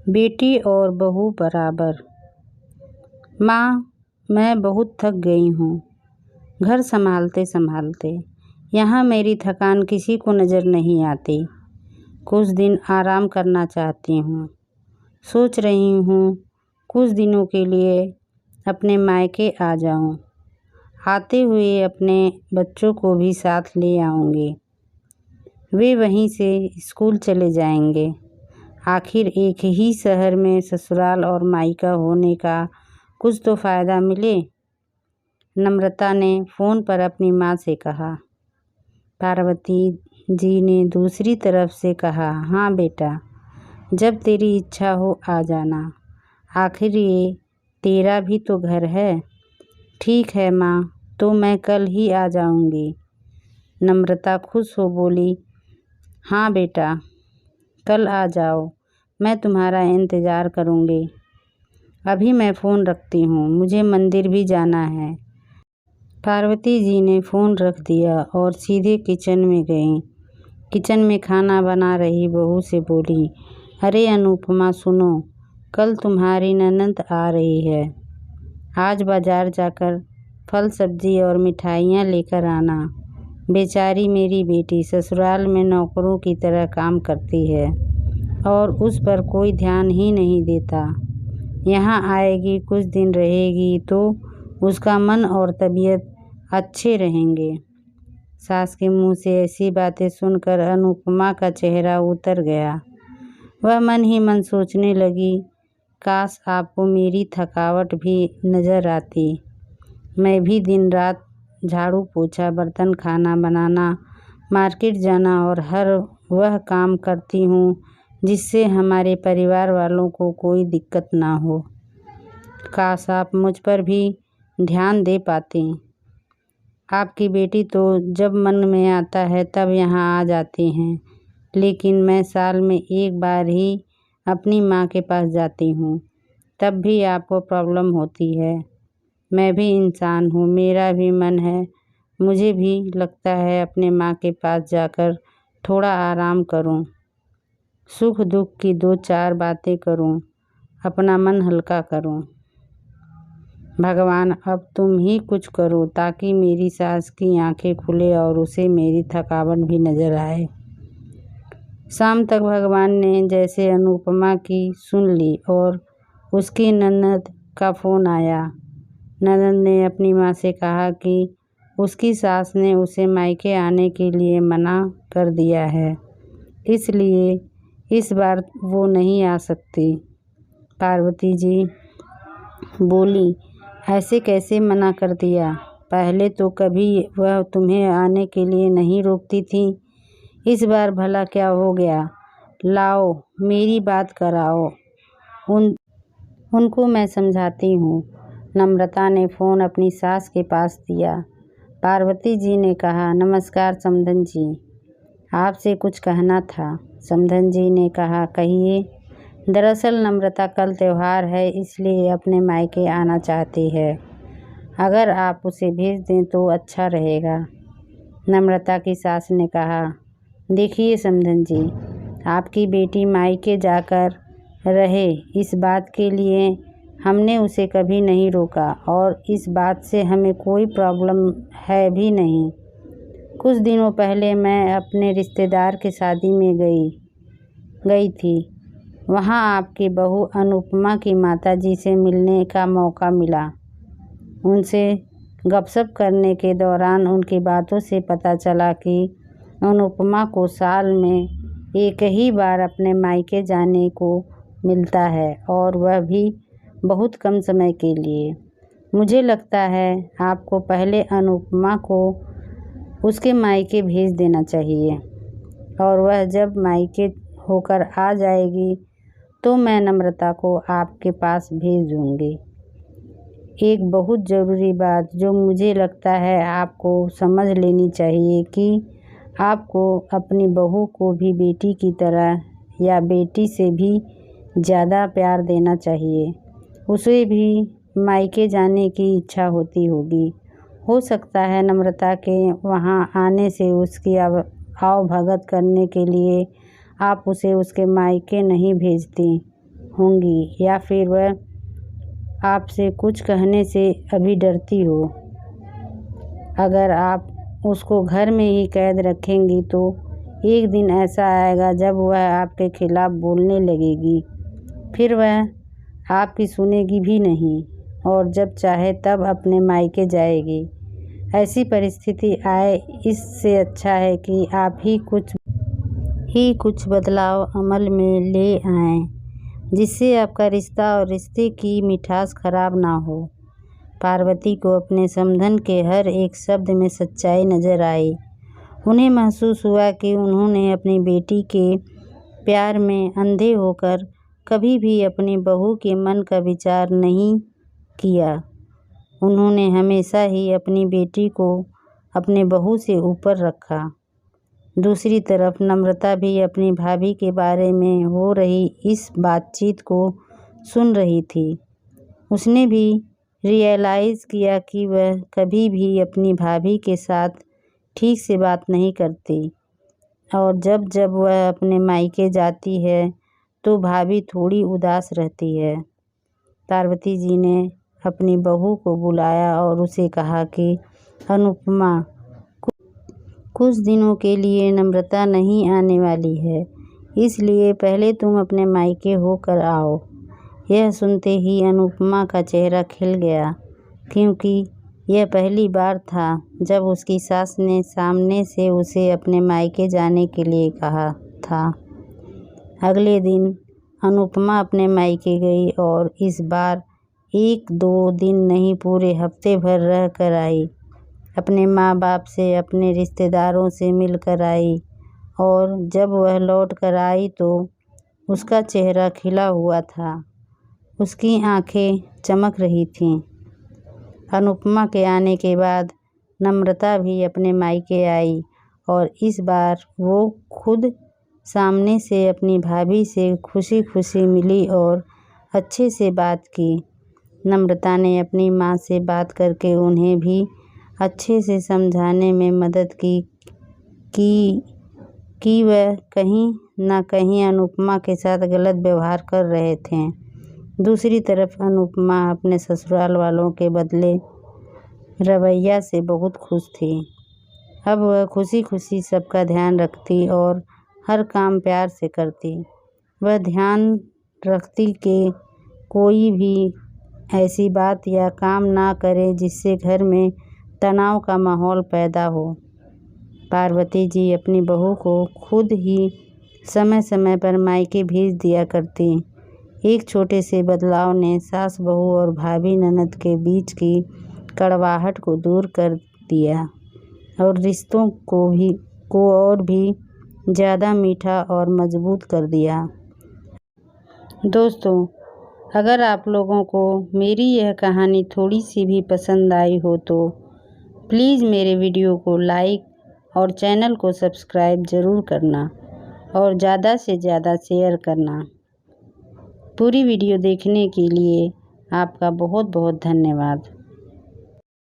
बेटी और बहू बराबर। माँ, मैं बहुत थक गई हूँ घर संभालते संभालते। यहाँ मेरी थकान किसी को नज़र नहीं आती। कुछ दिन आराम करना चाहती हूँ। सोच रही हूँ कुछ दिनों के लिए अपने मायके आ जाऊँ। आते हुए अपने बच्चों को भी साथ ले आऊँगी। वे वहीं से स्कूल चले जाएंगे। आखिर एक ही शहर में ससुराल और मायका होने का कुछ तो फ़ायदा मिले। नम्रता ने फ़ोन पर अपनी माँ से कहा। पार्वती जी ने दूसरी तरफ से कहा, हाँ बेटा, जब तेरी इच्छा हो आ जाना। आखिर ये तेरा भी तो घर है। ठीक है माँ, तो मैं कल ही आ जाऊँगी। नम्रता खुश हो बोली, हाँ बेटा, कल आ जाओ, मैं तुम्हारा इंतज़ार करूँगी। अभी मैं फ़ोन रखती हूँ, मुझे मंदिर भी जाना है। पार्वती जी ने फ़ोन रख दिया और सीधे किचन में गईं। किचन में खाना बना रही बहू से बोली, अरे अनुपमा सुनो, कल तुम्हारी ननद आ रही है। आज बाज़ार जाकर फल सब्जी और मिठाइयाँ लेकर आना। बेचारी मेरी बेटी ससुराल में नौकरों की तरह काम करती है और उस पर कोई ध्यान ही नहीं देता। यहाँ आएगी, कुछ दिन रहेगी तो उसका मन और तबीयत अच्छे रहेंगे। सास के मुंह से ऐसी बातें सुनकर अनुपमा का चेहरा उतर गया। वह मन ही मन सोचने लगी, काश आपको मेरी थकावट भी नज़र आती। मैं भी दिन रात झाड़ू पोछा, बर्तन, खाना बनाना, मार्केट जाना और हर वह काम करती हूँ जिससे हमारे परिवार वालों को कोई दिक्कत ना हो। काश आप मुझ पर भी ध्यान दे पाती। आपकी बेटी तो जब मन में आता है तब यहाँ आ जाती हैं, लेकिन मैं साल में एक बार ही अपनी माँ के पास जाती हूँ, तब भी आपको प्रॉब्लम होती है। मैं भी इंसान हूँ, मेरा भी मन है। मुझे भी लगता है अपने माँ के पास जाकर थोड़ा आराम करूँ, सुख दुख की दो चार बातें करूँ, अपना मन हल्का करूँ। भगवान, अब तुम ही कुछ करो ताकि मेरी सास की आंखें खुले और उसे मेरी थकावट भी नज़र आए। शाम तक भगवान ने जैसे अनुपमा की सुन ली और उसकी ननद का फ़ोन आया। ननद ने अपनी माँ से कहा कि उसकी सास ने उसे मायके आने के लिए मना कर दिया है, इसलिए इस बार वो नहीं आ सकती। पार्वती जी बोली, ऐसे कैसे मना कर दिया? पहले तो कभी वह तुम्हें आने के लिए नहीं रोकती थी, इस बार भला क्या हो गया? लाओ मेरी बात कराओ, उनको मैं समझाती हूँ। नम्रता ने फ़ोन अपनी सास के पास दिया। पार्वती जी ने कहा, नमस्कार समधन जी, आपसे कुछ कहना था। समधन जी ने कहा, कहिए। दरअसल नम्रता कल त्यौहार है, इसलिए अपने मायके आना चाहती है। अगर आप उसे भेज दें तो अच्छा रहेगा। नम्रता की सास ने कहा, देखिए समधन जी, आपकी बेटी मायके जाकर रहे, इस बात के लिए हमने उसे कभी नहीं रोका और इस बात से हमें कोई प्रॉब्लम है भी नहीं। कुछ दिनों पहले मैं अपने रिश्तेदार की शादी में गई थी। वहाँ आपकी बहू अनुपमा की माताजी से मिलने का मौका मिला। उनसे गपशप करने के दौरान उनकी बातों से पता चला कि अनुपमा को साल में एक ही बार अपने मायके जाने को मिलता है और वह भी बहुत कम समय के लिए। मुझे लगता है आपको पहले अनुपमा को उसके मायके भेज देना चाहिए और वह जब मायके होकर आ जाएगी तो मैं नम्रता को आपके पास भेज दूँगी। एक बहुत ज़रूरी बात जो मुझे लगता है आपको समझ लेनी चाहिए कि आपको अपनी बहू को भी बेटी की तरह या बेटी से भी ज़्यादा प्यार देना चाहिए। उसे भी मायके जाने की इच्छा होती होगी। हो सकता है नम्रता के वहाँ आने से उसकी आवभगत करने के लिए आप उसे उसके मायके नहीं भेजती होंगी या फिर वह आपसे कुछ कहने से अभी डरती हो। अगर आप उसको घर में ही कैद रखेंगी तो एक दिन ऐसा आएगा जब वह आपके खिलाफ बोलने लगेगी, फिर वह आपकी सुनेगी भी नहीं और जब चाहे तब अपने मायके जाएगी। ऐसी परिस्थिति आए इससे अच्छा है कि आप ही कुछ बदलाव अमल में ले आएं, जिससे आपका रिश्ता और रिश्ते की मिठास खराब ना हो। पार्वती को अपने समधन के हर एक शब्द में सच्चाई नजर आई। उन्हें महसूस हुआ कि उन्होंने अपनी बेटी के प्यार में अंधे होकर कभी भी अपनी बहू के मन का विचार नहीं किया। उन्होंने हमेशा ही अपनी बेटी को अपने बहू से ऊपर रखा। दूसरी तरफ नम्रता भी अपनी भाभी के बारे में हो रही इस बातचीत को सुन रही थी। उसने भी रियलाइज़ किया कि वह कभी भी अपनी भाभी के साथ ठीक से बात नहीं करती और जब जब वह अपने मायके जाती है तो भाभी थोड़ी उदास रहती है। पार्वती जी ने अपनी बहू को बुलाया और उसे कहा कि अनुपमा, कुछ दिनों के लिए नम्रता नहीं आने वाली है, इसलिए पहले तुम अपने मायके होकर आओ। यह सुनते ही अनुपमा का चेहरा खिल गया, क्योंकि यह पहली बार था जब उसकी सास ने सामने से उसे अपने मायके जाने के लिए कहा था। अगले दिन अनुपमा अपने मायके गई और इस बार 1-2 दिन नहीं, पूरे हफ्ते भर रह कर आई। अपने माँ बाप से, अपने रिश्तेदारों से मिल कर आई और जब वह लौट कर आई तो उसका चेहरा खिला हुआ था, उसकी आंखें चमक रही थीं। अनुपमा के आने के बाद नम्रता भी अपने मायके आई और इस बार वो खुद सामने से अपनी भाभी से खुशी खुशी मिली और अच्छे से बात की। नम्रता ने अपनी माँ से बात करके उन्हें भी अच्छे से समझाने में मदद की वह कहीं ना कहीं अनुपमा के साथ गलत व्यवहार कर रहे थे। दूसरी तरफ अनुपमा अपने ससुराल वालों के बदले रवैया से बहुत खुश थी। अब वह खुशी खुशी सबका ध्यान रखती और हर काम प्यार से करती। वह ध्यान रखती कि कोई भी ऐसी बात या काम ना करे जिससे घर में तनाव का माहौल पैदा हो। पार्वती जी अपनी बहू को खुद ही समय समय पर मायके भेज दिया करती। एक छोटे से बदलाव ने सास बहू और भाभी ननद के बीच की कड़वाहट को दूर कर दिया और रिश्तों को और भी ज़्यादा मीठा और मजबूत कर दिया। दोस्तों, अगर आप लोगों को मेरी यह कहानी थोड़ी सी भी पसंद आई हो तो प्लीज़ मेरे वीडियो को लाइक और चैनल को सब्सक्राइब ज़रूर करना और ज़्यादा से ज़्यादा शेयर करना। पूरी वीडियो देखने के लिए आपका बहुत बहुत धन्यवाद।